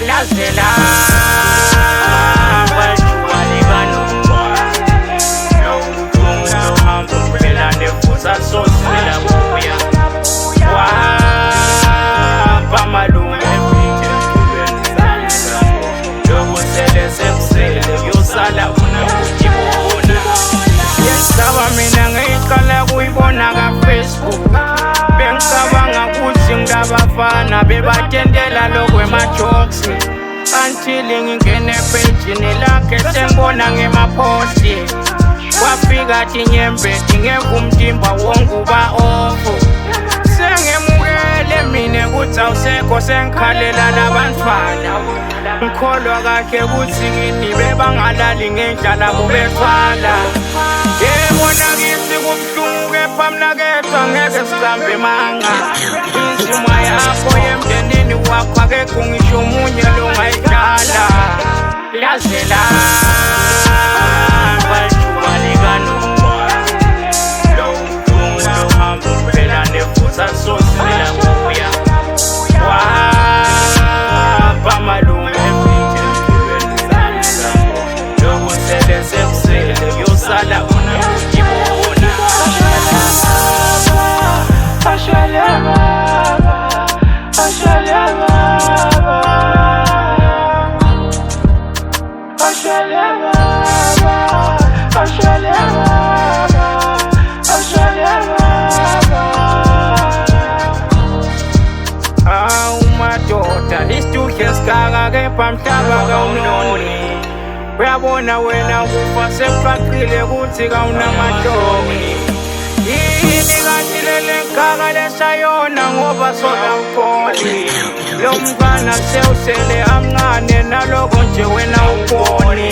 Lazela wajuwaligano lo hambo phela nefusa sosela buya wapha malungu lokusele sekusele yosala unakujibona yesaba mina ngiqala kuyibona ka-Facebook bengicabanga ukuthi ngabafana bebatendela lokwema-jokes until ngingene epejini lakhe sengibona ngemaposti kwafika tinyembeti ngevumtimba wonguba ofo sengemukele mina ukuthi awusekho sengikhalela labantwana ngikholwa kahle ukuthi ngidibe bangalali ngendlala bubethwala yebona kithi kubuhlungu kepha mina kedwa ngeke sihambe manga inzima yakho yemndenini wakho akekho ngisho omunye longayidlala lazela wajuwaligano lo hambo phela nefusa sosela buya wapha malungu lokusele sekusele yosala unakujibona madoda lisituhle sikaka kepha mhlaba kawunoni uyabona wena kufa sekucacile ukuthi kawunamadoni yini kanti lele nkaka lesayona ngoba sona ukholi lo mfana sewusele amncane naloko nje wena uboni